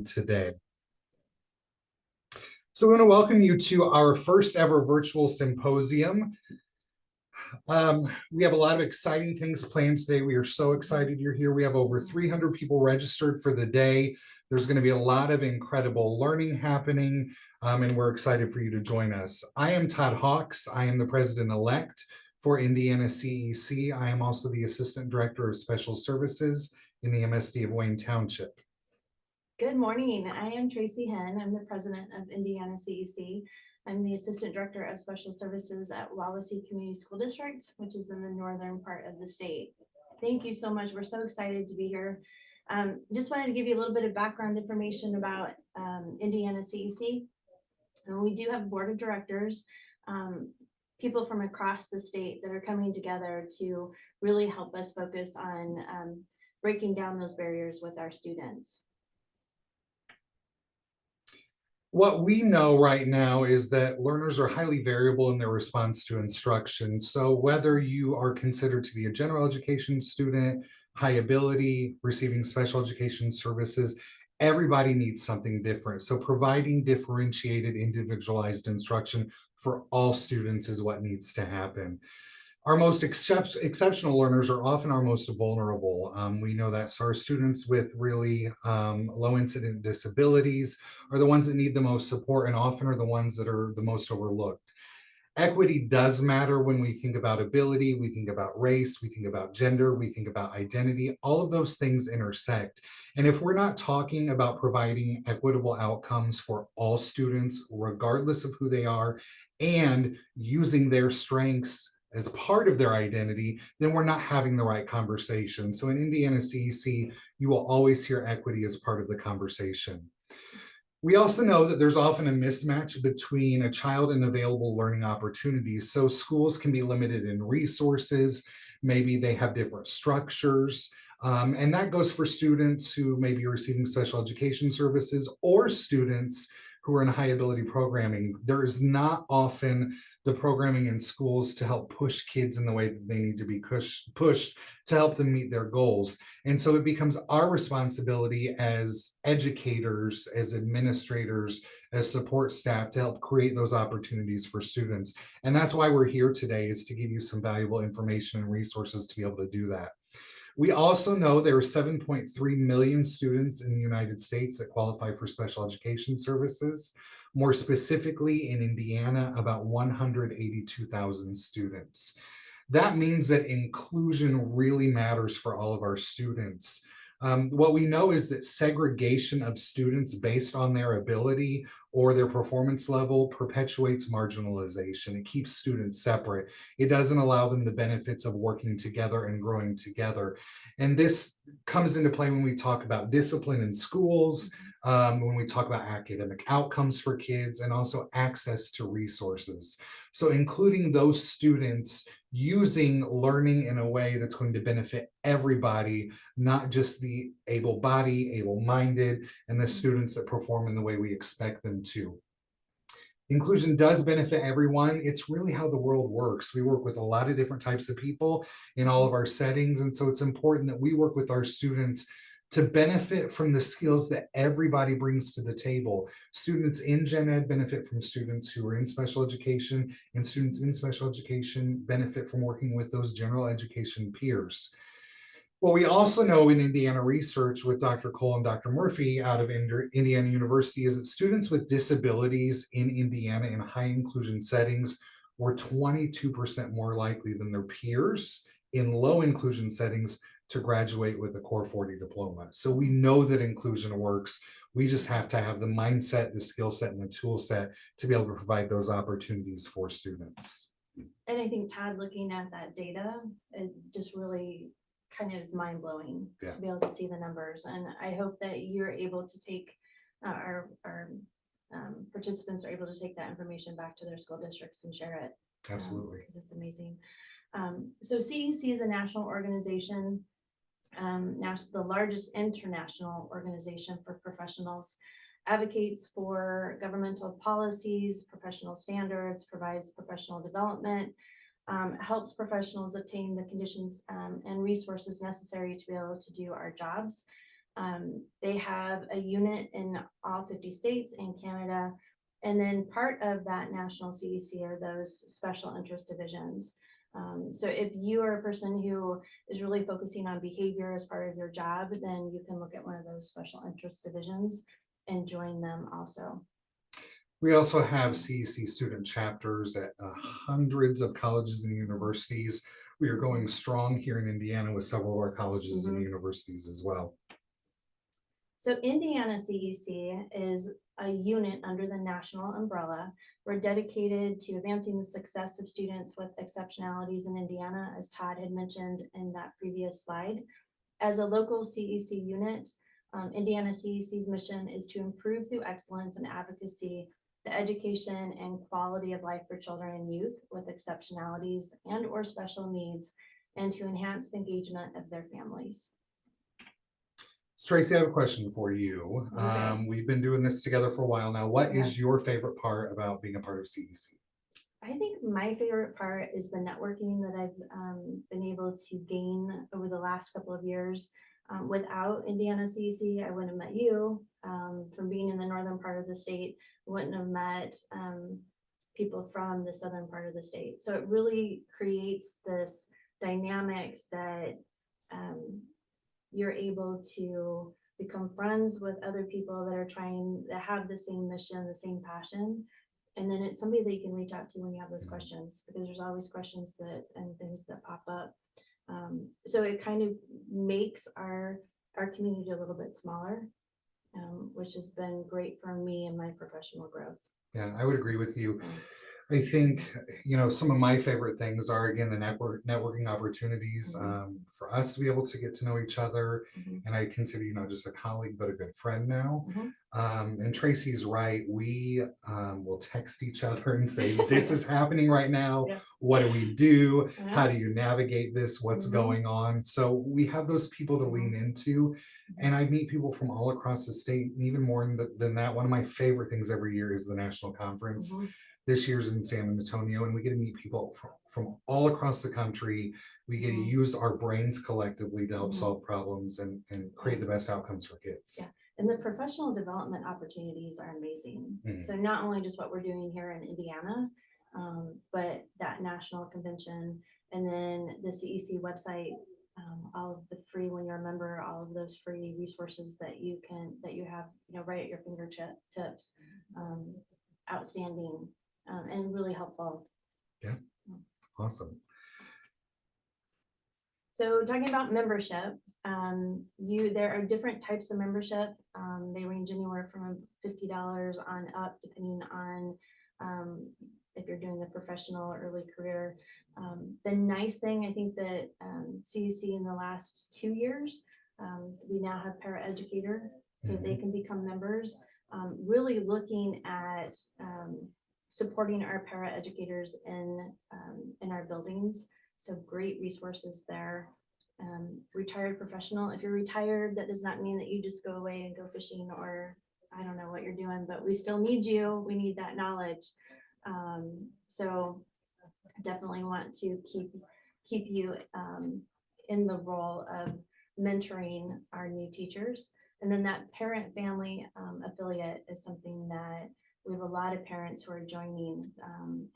today. So we want to welcome you to our first ever virtual symposium. We have a lot of exciting things planned today. We are so excited you're here. We have over 300 people registered for the day. There's going to be a lot of incredible learning happening, and we're excited for you to join us. I am Todd Hawks. I am the president-elect for Indiana CEC. I am also the Assistant Director of Special Services in the MSD of Wayne Township. Good morning. I am Traci Henn. I'm the president of Indiana CEC. I'm the Assistant Director of Special Services at Wawasee Community School District, which is in the northern part of the state. Thank you so much. We're so excited to be here. Just wanted to give you a little bit of background information about Indiana CEC. We do have a board of directors, people from across the state that are coming together to really help us focus on breaking down those barriers with our students. What we know right now is that learners are highly variable in their response to instruction. So whether you are considered to be a general education student, high ability, receiving special education services, everybody needs something different. So providing differentiated, individualized instruction for all students is what needs to happen. Our most exceptional learners are often our most vulnerable. We know that our students with really low incident disabilities are the ones that need the most support and often are the ones that are the most overlooked. Equity does matter when we think about ability, we think about race, we think about gender, we think about identity. All of those things intersect. And if we're not talking about providing equitable outcomes for all students, regardless of who they are, and using their strengths as part of their identity, then we're not having the right conversation. So in Indiana CEC, you will always hear equity as part of the conversation. We also know that there's often a mismatch between a child and available learning opportunities. So schools can be limited in resources, maybe they have different structures, and that goes for students who may be receiving special education services or students who are in high ability programming. There is not often the programming in schools to help push kids in the way that they need to be pushed to help them meet their goals. And so it becomes our responsibility as educators, as administrators, as support staff to help create those opportunities for students. And that's why we're here today, is to give you some valuable information and resources to be able to do that. We also know there are 7.3 million students in the United States that qualify for special education services. More specifically, in Indiana, about 182,000 students. That means that inclusion really matters for all of our students. What we know is that segregation of students based on their ability or their performance level perpetuates marginalization. It keeps students separate. It doesn't allow them the benefits of working together and growing together. And this comes into play when we talk about discipline in schools, when we talk about academic outcomes for kids, and also access to resources. So including those students using learning in a way that's going to benefit everybody, not just the able-bodied, able-minded, and the students that perform in the way we expect them to. Inclusion does benefit everyone. It's really how the world works. We work with a lot of different types of people in all of our settings, and so it's important that we work with our students to benefit from the skills that everybody brings to the table. Students in Gen Ed benefit from students who are in special education, and students in special education benefit from working with those general education peers. What we also know in Indiana research with Dr. Cole and Dr. Murphy out of Indiana University is that students with disabilities in Indiana in high inclusion settings were 22% more likely than their peers in low inclusion settings to graduate with a Core 40 diploma. So we know that inclusion works. We just have to have the mindset, the skill set, and the tool set to be able to provide those opportunities for students. And I think, Todd, looking at that data, it just really kind of is mind-blowing to be able to see the numbers. And I hope that you're able to take our participants are able to take that information back to their school districts and share it. Absolutely. Because it's amazing. So CEC is a national organization, now the largest international organization for professionals, advocates for governmental policies, professional standards, provides professional development, helps professionals obtain the conditions and resources necessary to be able to do our jobs. They have a unit in all 50 states and Canada. And then part of that national CEC are those special interest divisions. So if you are a person who is really focusing on behavior as part of your job, then you can look at one of those special interest divisions and join them also. We also have CEC student chapters at hundreds of colleges and universities. We are going strong here in Indiana with several of our colleges and universities as well. So Indiana CEC is a unit under the national umbrella. We're dedicated to advancing the success of students with exceptionalities in Indiana, as Todd had mentioned in that previous slide. As a local CEC unit, Indiana CEC's mission is to improve through excellence and advocacy the education and quality of life for children and youth with exceptionalities and or special needs, and to enhance the engagement of their families. Traci, I have a question for you. Okay. We've been doing this together for a while now. What Yeah. is your favorite part about being a part of CEC? I think my favorite part is the networking that I've been able to gain over the last couple of years. Without Indiana CEC, I wouldn't have met you. From being in the northern part of the state, wouldn't have met people from the southern part of the state. So it really creates this dynamics that you're able to become friends with other people that are trying to have the same mission, the same passion. And then it's somebody that you can reach out to when you have those questions, because there's always questions that and things that pop up. So it kind of makes our community a little bit smaller, which has been great for me and my professional growth. Yeah, I would agree with you. So, I think, some of my favorite things are, again, the networking opportunities for us to be able to get to know each other. And I consider you not just a colleague, but a good friend now. And Traci's right. We will text each other and say, this is happening right now. Yeah. What do we do? How do you navigate this? What's going on? So we have those people to lean into. And I meet people from all across the state. And even more than that, one of my favorite things every year is the national conference. This year's in San Antonio, and we get to meet people from all across the country. We get to use our brains collectively to help solve problems and create the best outcomes for kids. Yeah. And the professional development opportunities are amazing. So not only just what we're doing here in Indiana, but that national convention, and then the CEC website, all of the free, when you're a member, all of those free resources that you have, right at your fingertips, outstanding. And really helpful. Yeah, awesome. So talking about membership, there are different types of membership. They range anywhere from $50 on up, depending on if you're doing the professional or early career. The nice thing, I think that CEC in the last 2 years, we now have paraeducator, so they can become members. Really looking at supporting our paraeducators in our buildings. So great resources there. Retired professional. If you're retired, that does not mean that you just go away and go fishing, or I don't know what you're doing, but we still need you. We need that knowledge. So definitely want to keep you in the role of mentoring our new teachers. And then that parent family affiliate is something that we have a lot of parents who are joining,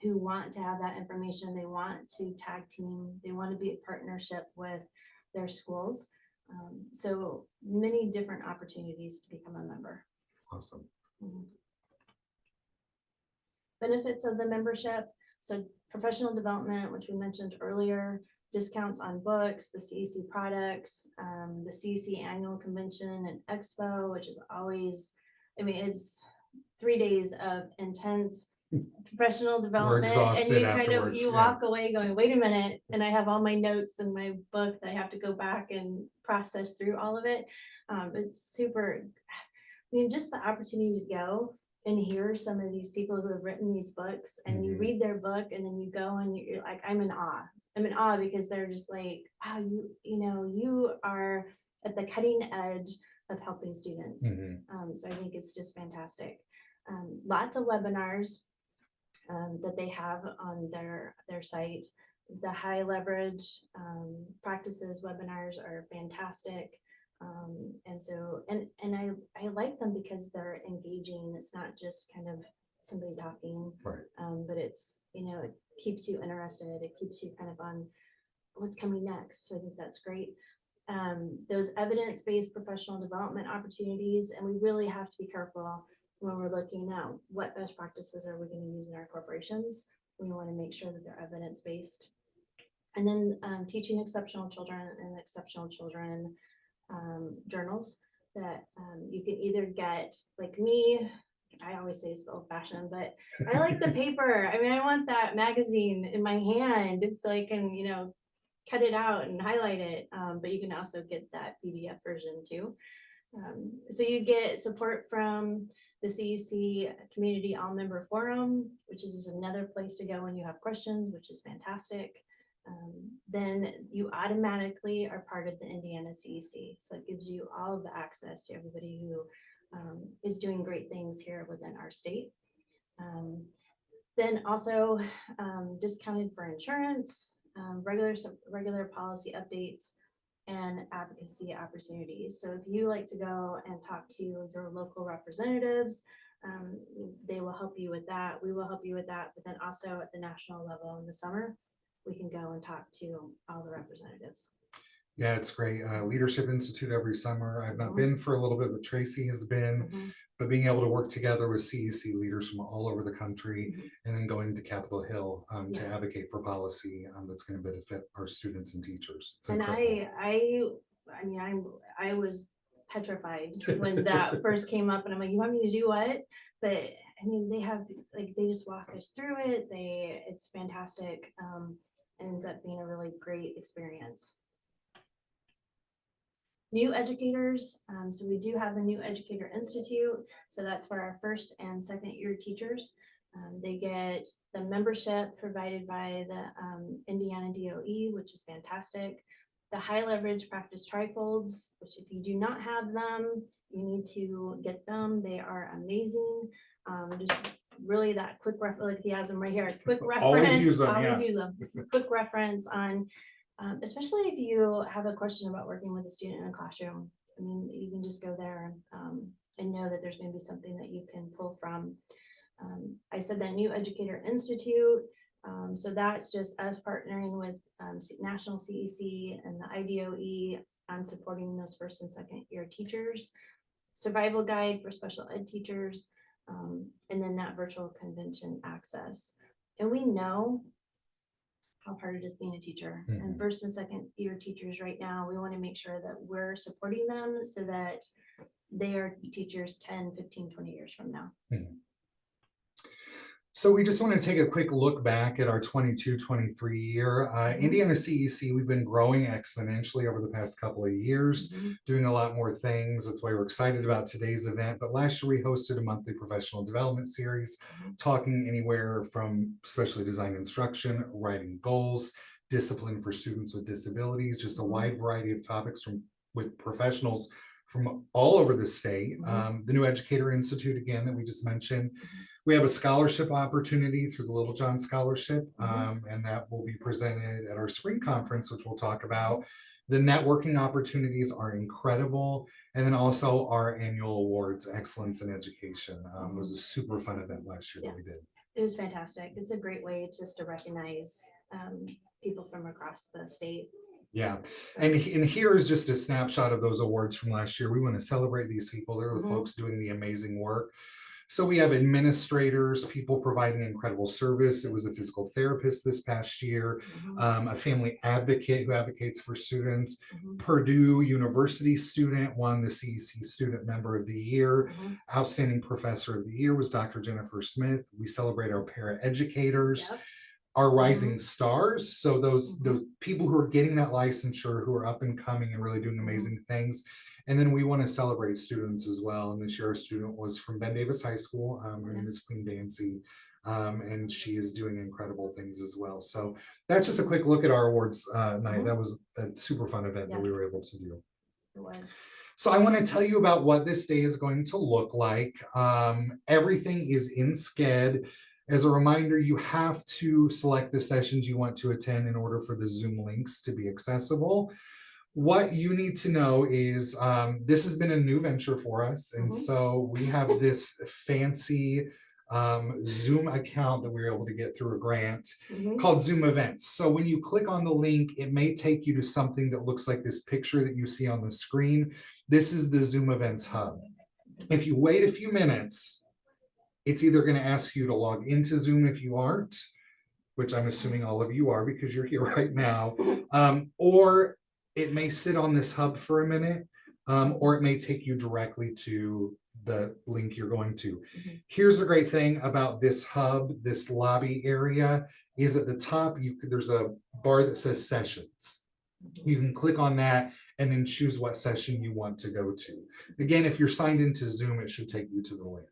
who want to have that information. They want to tag team. They want to be in partnership with their schools. So many different opportunities to become a member. Awesome. Benefits of the membership. So professional development, which we mentioned earlier, discounts on books, the CEC products, the CEC annual convention and expo, which is always, it's 3 days of intense professional development, and you kind of walk away going, wait a minute, and I have all my notes in my book that I have to go back and process through all of it. It's super, just the opportunity to go and hear some of these people who have written these books, and you read their book, and then you go and you're like, I'm in awe because they're just like, wow, you are at the cutting edge of helping students. So I think it's just fantastic. Lots of webinars that they have on their site. The high leverage practices webinars are fantastic. And so, and I like them because they're engaging. It's not just kind of somebody talking, Right. but it's, it keeps you interested. It keeps you kind of on what's coming next. So I think that's great. Those evidence-based professional development opportunities, and we really have to be careful when we're looking at what best practices are we going to use in our corporations. We want to make sure that they're evidence-based. And then teaching exceptional children and exceptional children journals that you can either get, like me, I always say it's old fashioned, but I like the paper. I mean, I want that magazine in my hand so I can, cut it out and highlight it. But you can also get that PDF version too. So you get support from the CEC Community All Member Forum, which is another place to go when you have questions, which is fantastic. Then you automatically are part of the Indiana CEC. So it gives you all of the access to everybody who is doing great things here within our state. Then also discounted for insurance, regular policy updates, and advocacy opportunities. So if you like to go and talk to your local representatives, they will help you with that. We will help you with that. But then also at the national level in the summer, we can go and talk to all the representatives. Yeah, it's great. Leadership Institute every summer. I've not Mhm. been for a little bit, but Traci has been. Mhm. But being able to work together with CEC leaders from all over the country, Mhm. and then going to Capitol Hill to Yeah. advocate for policy that's going to benefit our students and teachers. It's And incredible. I mean, I was petrified when that first came up, and I'm like, you want me to do what? But I mean, they just walk us through it. It's fantastic. Ends up being a really great experience. New educators. So we do have the New Educator Institute. So that's for our first and second year teachers. They get the membership provided by the Indiana DOE, which is fantastic. The high leverage practice trifolds, which if you do not have them, you need to get them. They are amazing. Just really that quick reference, like he has them right here. Quick reference. Always use them. Always Yeah. use them. Quick reference on, especially if you have a question about working with a student in a classroom. I mean, you can just go there and know that there's going to be something that you can pull from. I said that New Educator Institute. So that's just us partnering with National CEC and the IDOE on supporting those first and second year teachers. Survival guide for special ed teachers, and then that virtual convention access. And we know how hard it is being a teacher. Mhm. And first and second year teachers right now, we want to make sure that we're supporting them so that they are teachers 10, 15, 20 years from now. Mhm. So we just want to take a quick look back at our 22-23 year. Indiana CEC, we've been growing exponentially over the past couple of years, doing a lot more things. That's why we're excited about today's event. But last year we hosted a monthly professional development series, talking anywhere from especially design instruction, writing goals, discipline for students with disabilities, just a wide variety of topics with professionals from all over the state. The New Educator Institute, again, that we just mentioned. We have a scholarship opportunity through the Little John Scholarship, and that will be presented at our spring conference, which we'll talk about. The networking opportunities are incredible. And then also our annual awards, Excellence in Education, was a super fun event last year that we did. It was fantastic. It's a great way just to recognize people from across the state. Yeah, and here is just a snapshot of those awards from last year. We want to celebrate these people. They're the folks doing the amazing work. So we have administrators, people providing incredible service. It was a physical therapist this past year, a family advocate who advocates for students. Purdue University student won the CEC Student Member of the Year. Outstanding Professor of the Year was Dr. Jennifer Smith. We celebrate our paraeducators. Our rising stars. So those people who are getting that licensure, who are up and coming and really doing amazing things. And then we want to celebrate students as well. And this year our student was from Ben Davis High School. Her name is Queen Dancy. And she is doing incredible things as well. So that's just a quick look at our awards night. That was a super fun event that we were able to do. It was. So I want to tell you about what this day is going to look like. Everything is in Sched. As a reminder, you have to select the sessions you want to attend in order for the Zoom links to be accessible. What you need to know is this has been a new venture for us. And so we have this fancy Zoom account that we were able to get through a grant called Zoom Events. So when you click on the link, it may take you to something that looks like this picture that you see on the screen. This is the Zoom Events Hub. If you wait a few minutes, it's either going to ask you to log into Zoom if you aren't, which I'm assuming all of you are because you're here right now, or it may sit on this hub for a minute, or it may take you directly to the link you're going to. Here's the great thing about this hub, this lobby area, is at the top, there's a bar that says sessions. You can click on that and then choose what session you want to go to. Again, if you're signed into Zoom, it should take you to the link.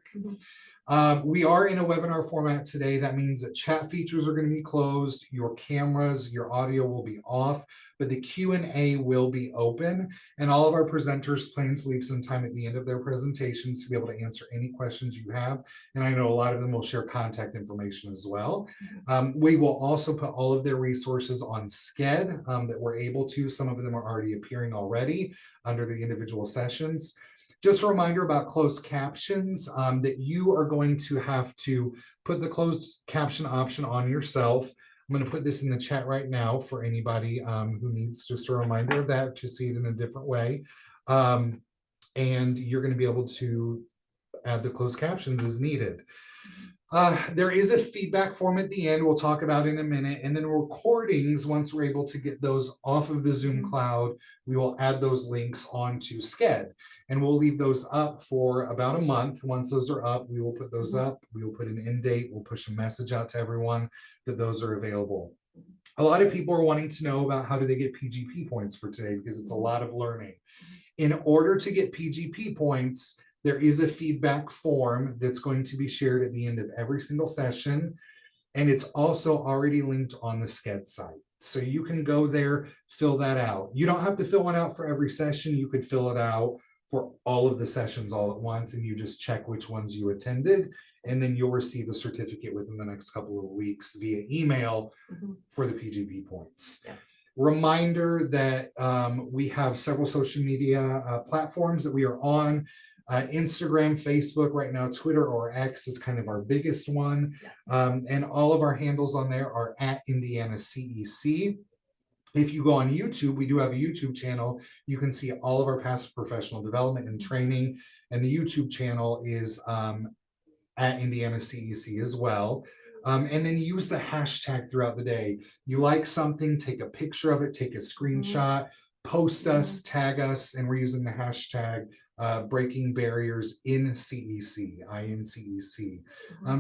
We are in a webinar format today. That means that chat features are going to be closed. Your cameras, your audio will be off, but the Q&A will be open. And all of our presenters plan to leave some time at the end of their presentations to be able to answer any questions you have. And I know a lot of them will share contact information as well. We will also put all of their resources on Sched that we're able to. Some of them are already appearing already under the individual sessions. Just a reminder about closed captions, that you are going to have to put the closed caption option on yourself. I'm going to put this in the chat right now for anybody who needs just a reminder of that, to see it in a different way. And you're going to be able to add the closed captions as needed. There is a feedback form at the end we'll talk about in a minute, and then recordings, once we're able to get those off of the Zoom cloud, we will add those links onto Sched, and we'll leave those up for about a month. Once those are up, we will put those up, we will put an end date, we'll push a message out to everyone that those are available. A lot of people are wanting to know about how do they get PGP points for today, because it's a lot of learning. In order to get PGP points, there is a feedback form that's going to be shared at the end of every single session. And it's also already linked on the Sched site. So you can go there, fill that out. You don't have to fill one out for every session. You could fill it out for all of the sessions all at once, and you just check which ones you attended. And then you'll receive a certificate within the next couple of weeks via email for the PGP points. Reminder that we have several social media platforms that we are on. Instagram, Facebook, right now Twitter or X is kind of our biggest one. And all of our handles on there are at Indiana CEC. If you go on YouTube, we do have a YouTube channel. You can see all of our past professional development and training. And the YouTube channel is at Indiana CEC as well. And then use the hashtag throughout the day. You like something, take a picture of it, take a screenshot, post us, tag us, and we're using the hashtag Breaking Barriers in CEC, INCEC.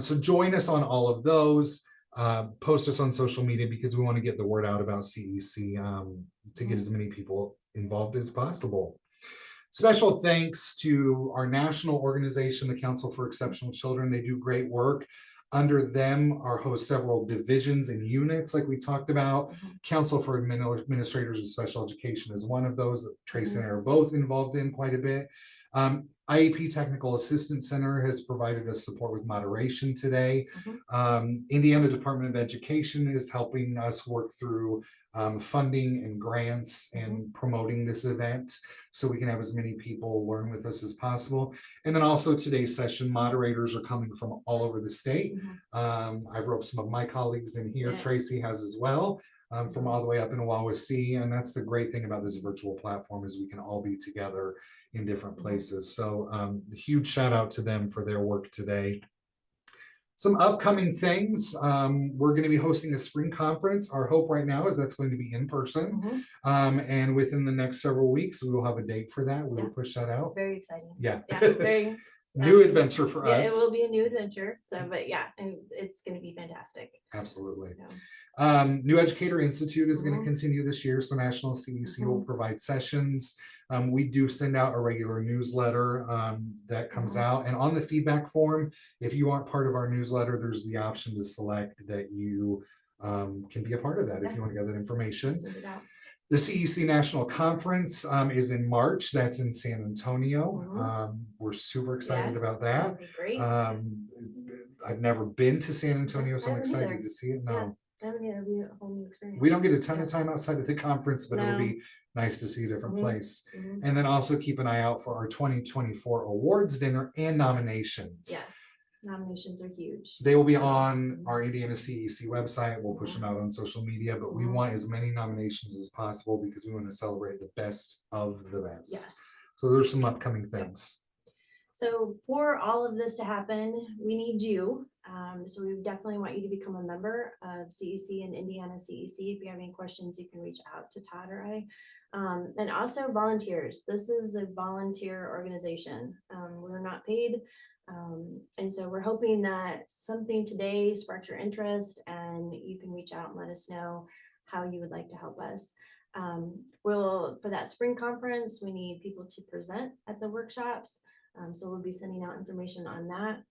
So join us on all of those. Post us on social media, because we want to get the word out about CEC to get as many people involved as possible. Special thanks to our national organization, the Council for Exceptional Children. They do great work. Under them are host several divisions and units like we talked about. Council for Administrators of Special Education is one of those that Traci and I are both involved in quite a bit. IEP Technical Assistance Center has provided us support with moderation today. Indiana Department of Education is helping us work through funding and grants and promoting this event, so we can have as many people learn with us as possible. And then also today's session moderators are coming from all over the state. I've roped some of my colleagues in here. Traci has as well, from all the way up in Wawasee. And that's the great thing about this virtual platform, is we can all be together in different places. So huge shout out to them for their work today. Some upcoming things, we're going to be hosting a spring conference. Our hope right now is that's going to be in person. And within the next several weeks, we will have a date for that. We will push that out. Very exciting. Very new adventure for us. It will be a new adventure. So, but and it's going to be fantastic. Absolutely. New Educator Institute is going to continue this year. So National CEC will provide sessions. We do send out a regular newsletter that comes out. And on the feedback form, if you aren't part of our newsletter, there's the option to select that you can be a part of that if you want to get that information. Send it out. The CEC National Conference is in March. That's in San Antonio. We're super excited about that. That'd be great. I've never been to San Antonio, so I'm excited to see it. No. It'll be a whole new experience. We don't get a ton Yeah. of time outside of the conference, but it'll No. be nice to see a different Mhm. place. Mhm. And then also keep an eye out for our 2024 awards dinner and nominations. Yes, nominations are huge. They will be on our Indiana CEC website. We'll push Mhm. them out on social media, but we Mhm. want as many nominations as possible because we want to celebrate the best of the best. Yes. So there's some upcoming things. So for all of this to happen, we need you. So we definitely want you to become a member of CEC and Indiana CEC. If you have any questions, you can reach out to Todd or I. And also volunteers. This is a volunteer organization. We're not paid. And so we're hoping that something today sparked your interest and you can reach out and let us know how you would like to help us. For that spring conference, we need people to present at the workshops. So we'll be sending out information on that.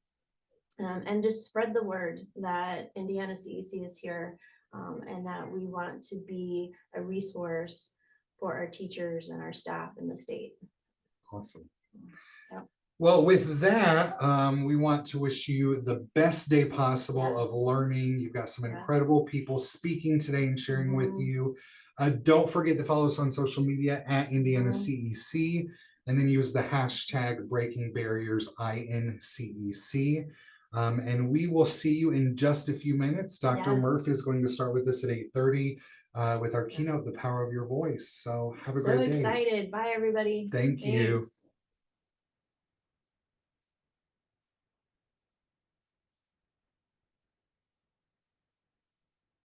And just spread the word that Indiana CEC is here and that we want to be a resource for our teachers and our staff in the state. Awesome. Yeah. Well, with that, we want to wish you the best day possible of Yes. learning. You've got some Yes. incredible people speaking today and sharing with Mhm. you. Don't forget to follow us on social media at Indiana CEC, and then use the hashtag Breaking Barriers INCEC. And we will see you in just a few minutes. Dr. Yes. Murph is going to start with us at 8:30 with our keynote, The Power of Your Voice. So have a So great day. excited. Bye, everybody. Thank you. Thanks.